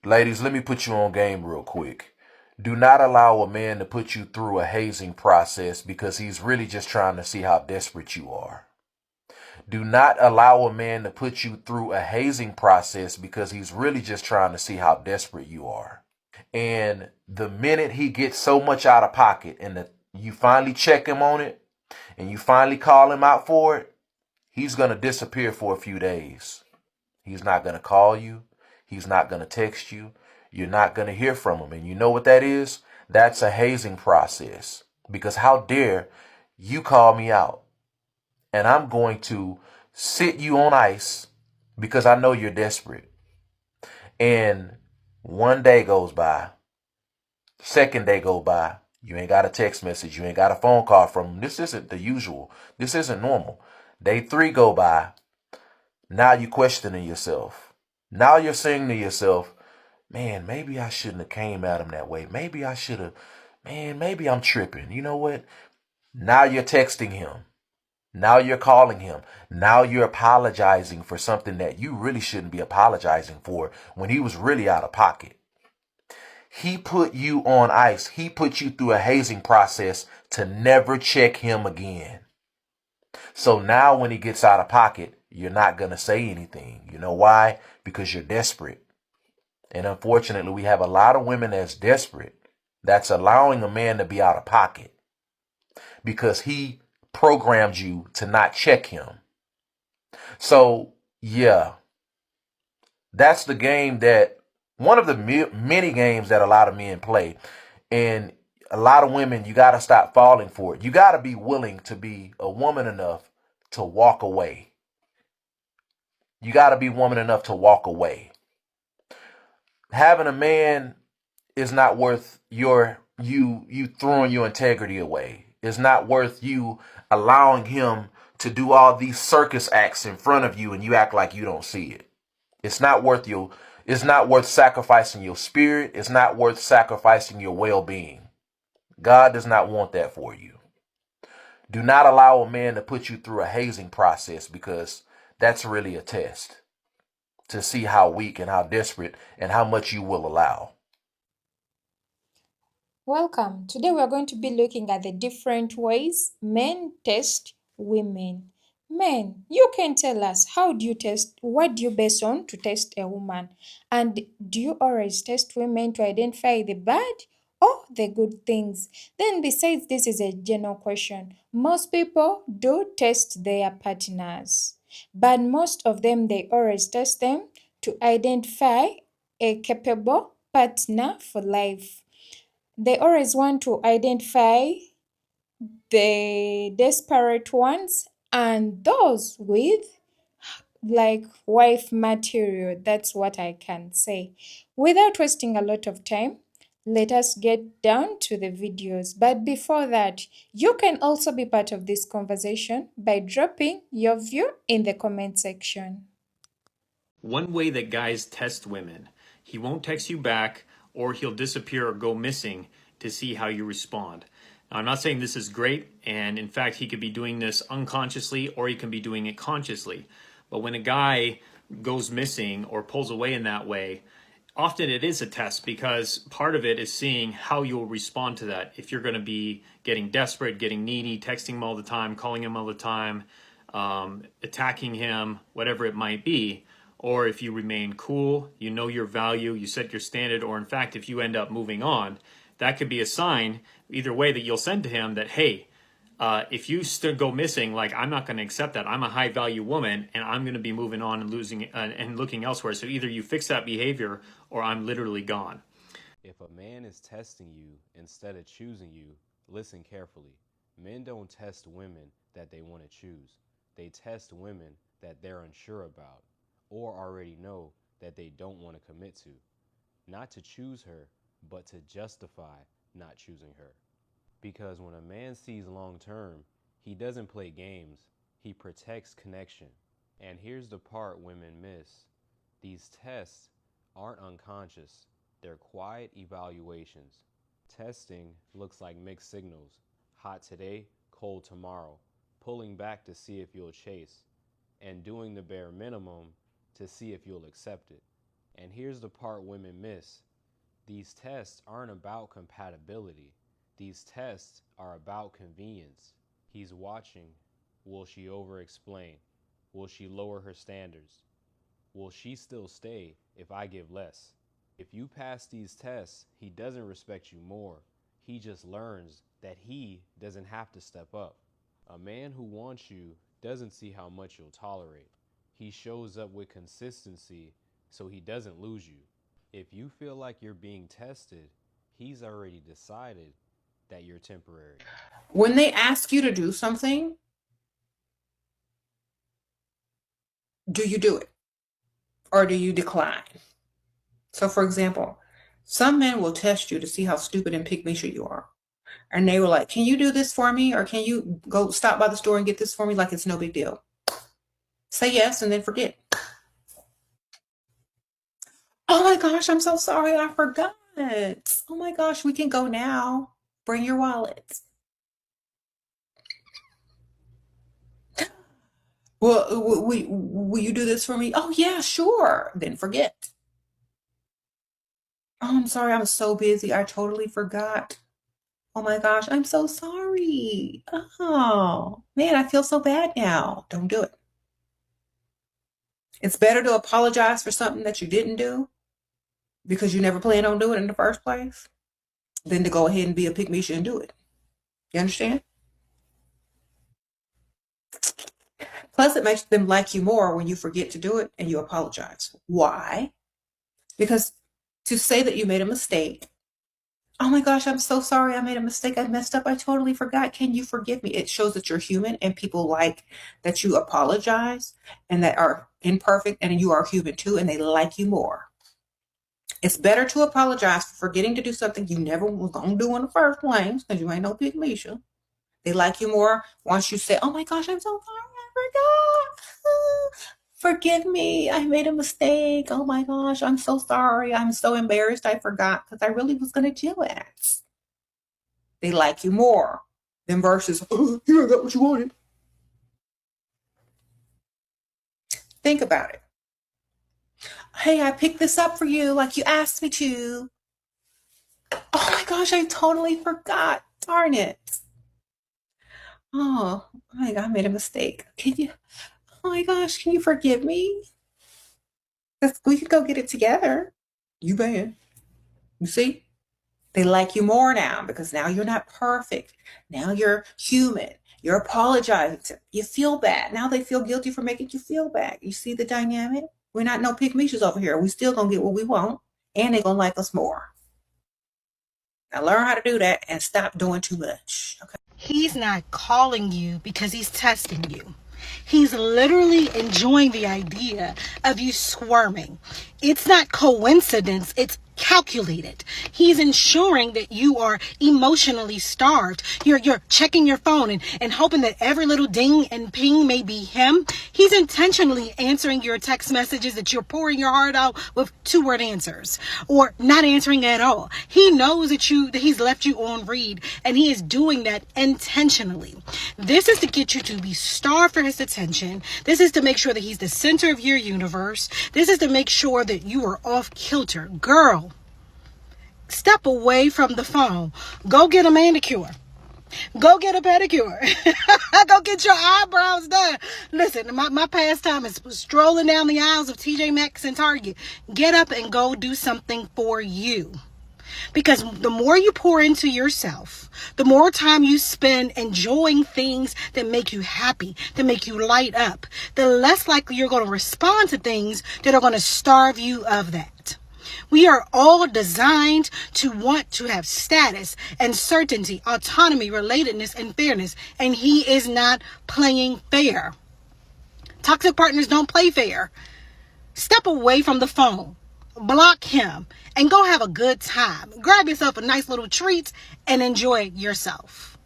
Ladies, let me put you on game real quick. Do not allow a man to put you through a hazing process because he's really just trying to see how desperate you are. Do not allow a man to put you through a hazing process because he's really just trying to see how desperate you are. And the minute he gets so much out of pocket and you finally check him on it and you finally call him out for it, he's going to disappear for a few days. He's not going to call you. He's not going to text you. You're not going to hear from him. And you know what that is? That's a hazing process. Because how dare you call me out? And I'm going to sit you on ice because I know you're desperate. And one day goes by, second day go by, you ain't got a text message, you ain't got a phone call from him. This isn't the usual. This isn't normal. Day 3 go by, now you questioning yourself. Now you're saying to yourself, man, maybe I shouldn't have came at him that way. Maybe I should have, man, maybe I'm tripping. You know what? Now you're texting him. Now you're calling him. Now you're apologizing for something that you really shouldn't be apologizing for when he was really out of pocket. He put you on ice. He put you through a hazing process to never check him again. So now when he gets out of pocket, you're not going to say anything. You know why? Because you're desperate. And unfortunately, we have a lot of women that's desperate, that's allowing a man to be out of pocket because he programmed you to not check him. So, yeah, that's the game that one of the many games that a lot of men play. And a lot of women, you got to stop falling for it. You got to be willing to be a woman enough to walk away. You got to be woman enough to walk away. Having a man is not worth you throwing your integrity away. It's not worth you allowing him to do all these circus acts in front of you and you act like you don't see it. It's not worth sacrificing your spirit. It's not worth sacrificing your well-being. God does not want that for you. Do not allow a man to put you through a hazing process because that's really a test to see how weak and how desperate and how much you will allow. Welcome. Today we are going to be looking at the different ways men test women. Men, you can tell us how do you test, what do you base on to test a woman? And do you always test women to identify the bad or the good things? Then, besides, this is a general question. Most people do test their partners, but most of them they always test them to identify a capable partner for life. They always want to identify the desperate ones and those with like wife material. That's what I can say. Without wasting a lot of time, let us get down to the videos. But before that, you can also be part of this conversation by dropping your view in the comment section. One way that guys test women, he won't text you back or he'll disappear or go missing to see how you respond. Now, I'm not saying this is great, and in fact, he could be doing this unconsciously or he can be doing it consciously. But when a guy goes missing or pulls away in that way, often it is a test because part of it is seeing how you'll respond to that. If you're going to be getting desperate, getting needy, texting him all the time, calling him all the time, attacking him, whatever it might be, or if you remain cool, you know your value, you set your standard, or in fact, if you end up moving on, that could be a sign either way that you'll send to him that, hey, if you still go missing, like I'm not going to accept that. I'm a high value woman, and I'm going to be moving on and losing and looking elsewhere. So either you fix that behavior, or I'm literally gone. If a man is testing you instead of choosing you, listen carefully. Men don't test women that they want to choose. They test women that they're unsure about or already know that they don't want to commit to. Not to choose her, but to justify not choosing her. Because when a man sees long term, he doesn't play games, he protects connection. And here's the part women miss: these tests aren't unconscious, they're quiet evaluations. Testing looks like mixed signals: hot today, cold tomorrow, pulling back to see if you'll chase, and doing the bare minimum to see if you'll accept it. And here's the part women miss. These tests aren't about compatibility. These tests are about convenience. He's watching. Will she over-explain? Will she lower her standards? Will she still stay if I give less? If you pass these tests, he doesn't respect you more. He just learns that he doesn't have to step up. A man who wants you doesn't see how much you'll tolerate. He shows up with consistency so he doesn't lose you. If you feel like you're being tested, he's already decided that you're temporary. When they ask you to do something, do you do it? Or do you decline? So, for example, some men will test you to see how stupid and pygmy you are. And they were like, can you do this for me? Or can you go stop by the store and get this for me? Like it's no big deal. Say yes and then forget. Oh my gosh, I'm so sorry. I forgot. Oh my gosh, we can go now. Bring your wallet. Well, will you do this for me? Oh yeah, sure. Then forget. Oh, I'm sorry. I'm so busy. I totally forgot. Oh my gosh, I'm so sorry. Oh, man, I feel so bad now. Don't do it. It's better to apologize for something that you didn't do because you never planned on doing it in the first place than to go ahead and be a pygmy and do it. You understand? Plus, it makes them like you more when you forget to do it and you apologize. Why? Because to say that you made a mistake, oh my gosh, I'm so sorry. I made a mistake. I messed up. I totally forgot. Can you forgive me? It shows that you're human and people like that you apologize and that are imperfect and you are human too and they like you more. It's better to apologize for forgetting to do something you never was going to do in the first place because you ain't no pygmy. They like you more once you say, oh my gosh, I'm so sorry. I forgot. Forgive me. I made a mistake. Oh my gosh, I'm so sorry. I'm so embarrassed. I forgot because I really was going to do it. They like you more than versus, oh, you got what you wanted. Think about it. Hey, I picked this up for you like you asked me to. Oh my gosh, I totally forgot. Darn it. Oh my God, I made a mistake. Oh my gosh, can you forgive me? We could go get it together. You bet. You see? They like you more now because now you're not perfect. Now you're human. You're apologizing. You feel bad. Now they feel guilty for making you feel bad. You see the dynamic? We're not no pygmies over here. We still gonna get what we want and they're gonna like us more. Now learn how to do that and stop doing too much. Okay. He's not calling you because he's testing you. He's literally enjoying the idea of you squirming. It's not coincidence, it's calculated. He's ensuring that you are emotionally starved. You're checking your phone and hoping that every little ding and ping may be him. He's intentionally answering your text messages that you're pouring your heart out with 2-word answers or not answering at all. He knows that he's left you on read and he is doing that intentionally. This is to get you to be starved for his attention. This is to make sure that he's the center of your universe. This is to make sure that you are off kilter. Girl, step away from the phone. Go get a manicure. Go get a pedicure. Go get your eyebrows done. Listen, my pastime is strolling down the aisles of TJ Maxx and Target. Get up and go do something for you. Because the more you pour into yourself, the more time you spend enjoying things that make you happy, that make you light up, the less likely you're going to respond to things that are going to starve you of that. We are all designed to want to have status and certainty, autonomy, relatedness, and fairness. And he is not playing fair. Toxic partners don't play fair. Step away from the phone. Block him and go have a good time. Grab yourself a nice little treat and enjoy yourself.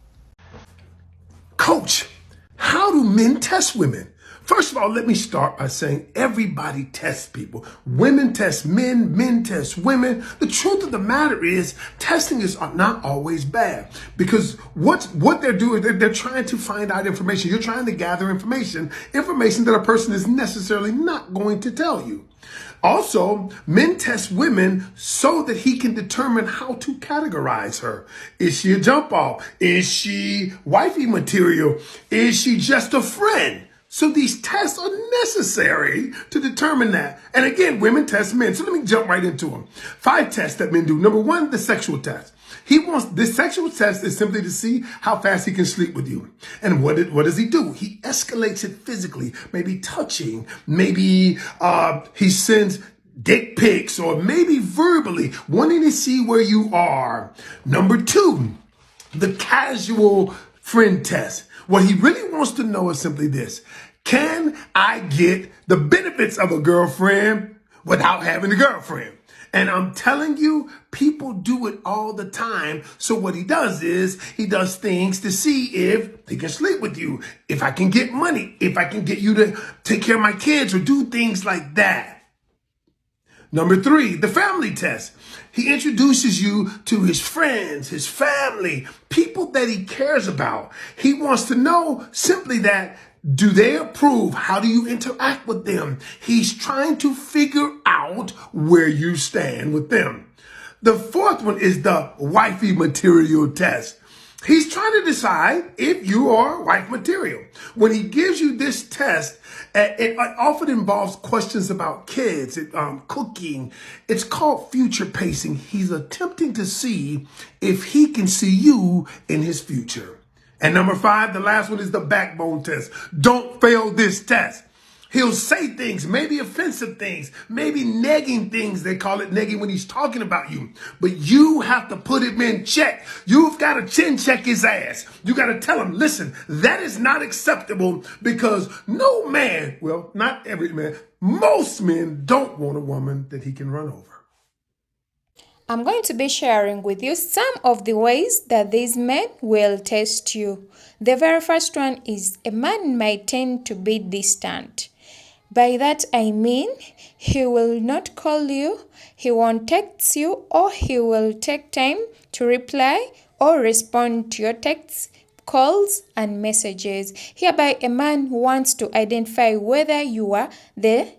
Coach, how do men test women? First of all, let me start by saying everybody tests people. Women test men, men test women. The truth of the matter is testing is not always bad because what they're doing, they're trying to find out information. You're trying to gather information that a person is necessarily not going to tell you. Also, men test women so that he can determine how to categorize her. Is she a jump off? Is she wifey material? Is she just a friend? So these tests are necessary to determine that. And again, women test men. So let me jump right into them. 5 tests that men do. Number 1, the sexual test. This sexual test is simply to see how fast he can sleep with you. And what does he do? He escalates it physically, maybe touching, maybe he sends dick pics, or maybe verbally, wanting to see where you are. Number 2, the casual friend test. What he really wants to know is simply this: can I get the benefits of a girlfriend without having a girlfriend? And I'm telling you, people do it all the time. So what he does is he does things to see if he can sleep with you, if I can get money, if I can get you to take care of my kids or do things like that. Number 3, the family test. He introduces you to his friends, his family, people that he cares about. He wants to know simply that, do they approve? How do you interact with them? He's trying to figure out where you stand with them. The 4th one is the wifey material test. He's trying to decide if you are wife material. When he gives you this test, it often involves questions about kids, cooking. It's called future pacing. He's attempting to see if he can see you in his future. And number 5, the last one, is the backbone test. Don't fail this test. He'll say things, maybe offensive things, maybe negging things. They call it negging when he's talking about you. But you have to put him in check. You've got to chin check his ass. You got to tell him, listen, that is not acceptable, because no man, well, not every man, most men don't want a woman that he can run over. I'm going to be sharing with you some of the ways that these men will test you. The very first one is a man might tend to be distant. By that I mean he will not call you, he won't text you, or he will take time to reply or respond to your texts, calls, and messages. Hereby, a man wants to identify whether you are the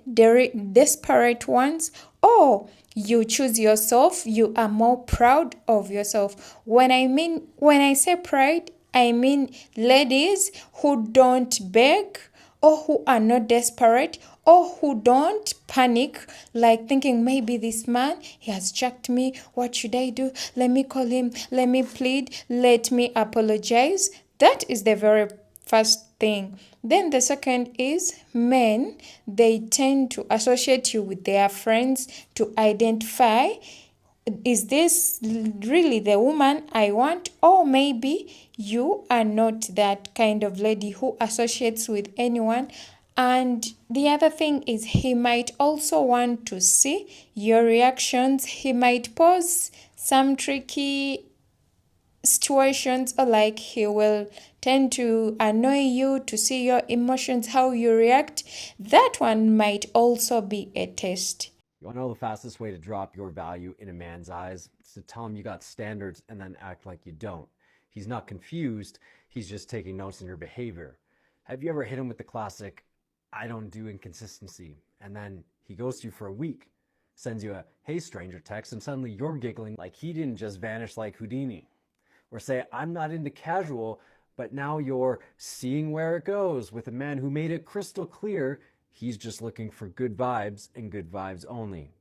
desperate ones or you choose yourself, you are more proud of yourself. When I say pride, I mean ladies who don't beg, or who are not desperate, or who don't panic, like thinking maybe this man, he has jacked me, what should I do? Let me call him, let me plead, let me apologize. That is the very first thing. Then the second is men, they tend to associate you with their friends to identify, is this really the woman I want? Or maybe you are not that kind of lady who associates with anyone. And the other thing is he might also want to see your reactions. He might pose some tricky situations, or like he will tend to annoy you to see your emotions, how you react. That one might also be a test. You want to know the fastest way to drop your value in a man's eyes? It's to tell him you got standards and then act like you don't. He's not confused, he's just taking notes on your behavior. Have you ever hit him with the classic, I don't do inconsistency, and then he goes to you for a week, sends you a hey stranger text, and suddenly you're giggling like he didn't just vanish like Houdini? Or say, I'm not into casual, but now you're seeing where it goes with a man who made it crystal clear he's just looking for good vibes and good vibes only.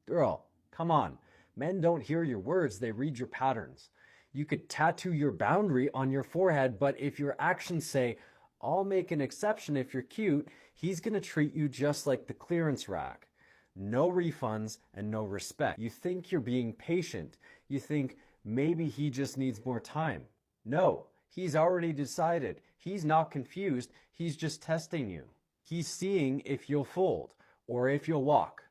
Girl, come on. Men don't hear your words, they read your patterns. You could tattoo your boundary on your forehead, but if your actions say, I'll make an exception if you're cute, he's gonna treat you just like the clearance rack. No refunds and no respect. You think you're being patient. You think maybe he just needs more time. No, he's already decided. He's not confused, he's just testing you. He's seeing if you'll fold or if you'll walk.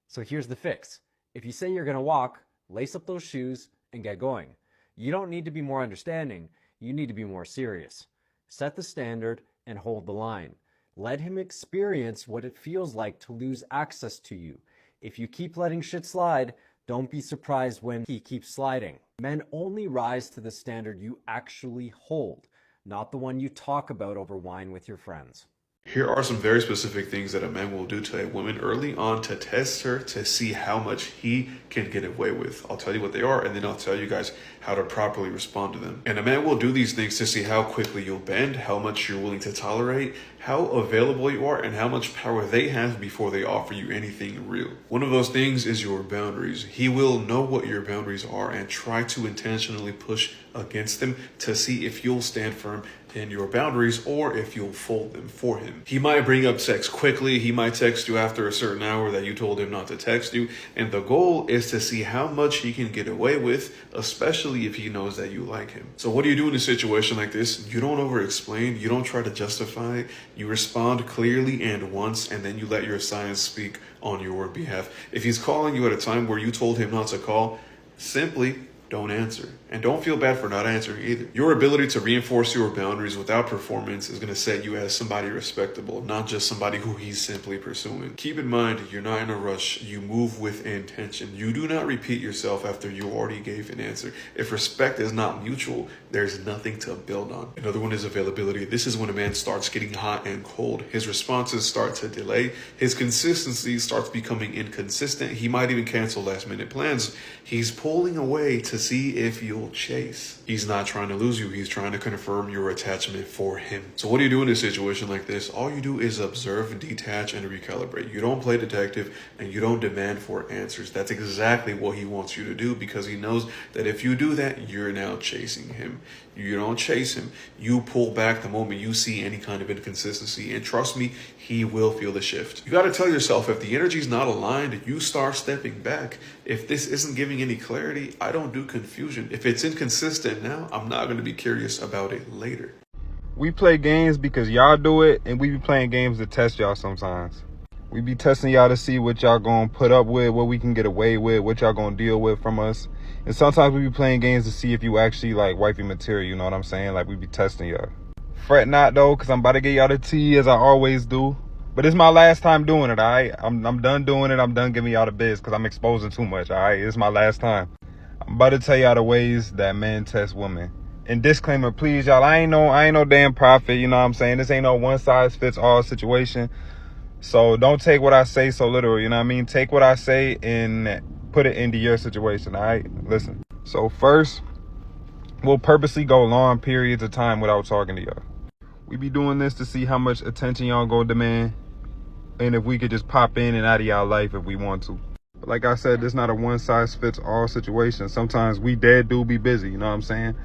So here's the fix. If you say you're going to walk, lace up those shoes and get going. You don't need to be more understanding. You need to be more serious. Set the standard and hold the line. Let him experience what it feels like to lose access to you. If you keep letting shit slide, don't be surprised when he keeps sliding. Men only rise to the standard you actually hold, not the one you talk about over wine with your friends. Here are some very specific things that a man will do to a woman early on to test her to see how much he can get away with. I'll tell you what they are, and then I'll tell you guys how to properly respond to them. And a man will do these things to see how quickly you'll bend, how much you're willing to tolerate, how available you are, and how much power they have before they offer you anything real. One of those things is your boundaries. He will know what your boundaries are and try to intentionally push against them to see if you'll stand firm in your boundaries or if you'll fold them for him. He might bring up sex quickly. He might text you after a certain hour that you told him not to text you. And the goal is to see how much he can get away with, especially if he knows that you like him. So what do you do in a situation like this? You don't over explain. You don't try to justify. You respond clearly and once, and then you let your science speak on your behalf. If he's calling you at a time where you told him not to call, simply don't answer. And don't feel bad for not answering either. Your ability to reinforce your boundaries without performance is going to set you as somebody respectable, not just somebody who he's simply pursuing. Keep in mind, you're not in a rush. You move with intention. You do not repeat yourself after you already gave an answer. If respect is not mutual, there's nothing to build on. Another one is availability. This is when a man starts getting hot and cold. His responses start to delay. His consistency starts becoming inconsistent. He might even cancel last minute plans. He's pulling away to see if you'll chase. He's not trying to lose you. He's trying to confirm your attachment for him. So what do you do in a situation like this? All you do is observe, detach, and recalibrate. You don't play detective and you don't demand for answers. That's exactly what he wants you to do, because he knows that if you do that, you're now chasing him. You don't chase him. You pull back the moment you see any kind of inconsistency. And trust me, he will feel the shift. You got to tell yourself, if the energy's not aligned, you start stepping back. If this isn't giving any clarity, I don't do confusion. If it's inconsistent now, I'm not going to be curious about it later. We play games because y'all do it, and we be playing games to test y'all sometimes. We be testing y'all to see what y'all gonna put up with, what we can get away with, what y'all gonna deal with from us. And sometimes we be playing games to see if you actually like wifey material, you know what I'm saying? Like, we be testing y'all. Fret not though, because I'm about to get y'all the tea as I always do. But it's my last time doing it, all right? I'm done doing it. I'm done giving y'all the biz because I'm exposing too much, all right? It's my last time. I'm about to tell y'all the ways that men test women. And disclaimer, please, y'all, I ain't no damn prophet, you know what I'm saying? This ain't no one size fits all situation. So don't take what I say so literal, you know what I mean? Take what I say and put it into your situation, all right? Listen. So first, we'll purposely go long periods of time without talking to y'all. We be doing this to see how much attention y'all go demand, and if we could just pop in and out of y'all life if we want to. But like I said, this not a one size fits all situation. Sometimes we dead do be busy, you know what I'm saying?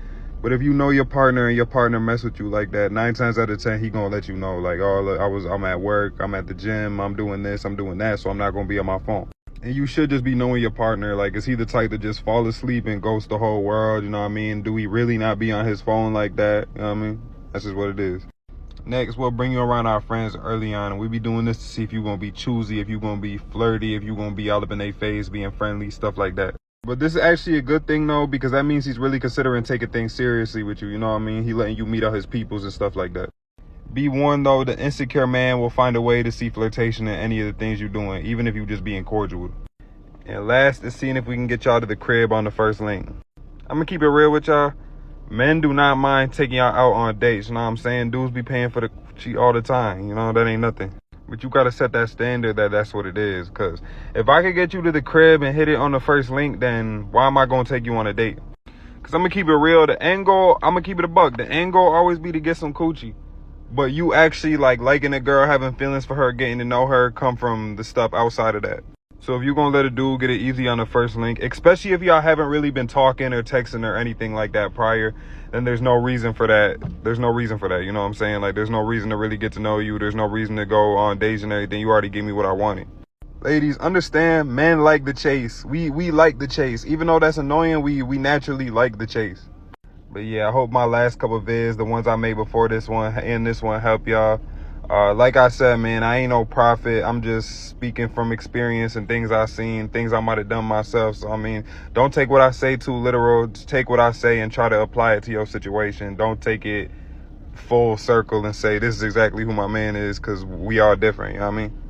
But if you know your partner and your partner mess with you like that, 9 times out of 10, he gonna let you know, like, oh, look, I'm at work, I'm at the gym, I'm doing this, I'm doing that, so I'm not gonna be on my phone. And you should just be knowing your partner. Like, is he the type to just fall asleep and ghost the whole world, you know what I mean? Do he really not be on his phone like that, you know what I mean? That's just what it is. Next, we'll bring you around our friends early on, and we be doing this to see if you're gonna be choosy, if you're gonna be flirty, if you're gonna be all up in their face, being friendly, stuff like that. But this is actually a good thing though, because that means he's really considering taking things seriously with you, you know what I mean? He letting you meet out his peoples and stuff like that. Be warned though, the insecure man will find a way to see flirtation in any of the things you're doing, even if you just being cordial with him. And last is seeing if we can get y'all to the crib on the first link. I'm gonna keep it real with y'all. Men do not mind taking y'all out on dates, you know what I'm saying? Dudes be paying for the cheat all the time, you know, that ain't nothing. But you gotta set that standard that's what it is. Cause if I could get you to the crib and hit it on the first link, then why am I gonna take you on a date? Cause I'm gonna keep it real. The end goal, I'm gonna keep it a buck. The end goal always be to get some coochie. But you actually like liking a girl, having feelings for her, getting to know her, come from the stuff outside of that. So if you're gonna let a dude get it easy on the first link, especially if y'all haven't really been talking or texting or anything like that prior, then there's no reason for that. There's no reason for that, you know what I'm saying? Like, there's no reason to really get to know you. There's no reason to go on dates and everything. You already gave me what I wanted. Ladies, understand, men like the chase. We like the chase. Even though that's annoying, we naturally like the chase. But yeah, I hope my last couple of vids, the ones I made before this one and this one, help y'all. Like I said, man, I ain't no prophet. I'm just speaking from experience and things I've seen, things I might have done myself. So, I mean, don't take what I say too literal. Just take what I say and try to apply it to your situation. Don't take it full circle and say, this is exactly who my man is, because we are different, you know what I mean?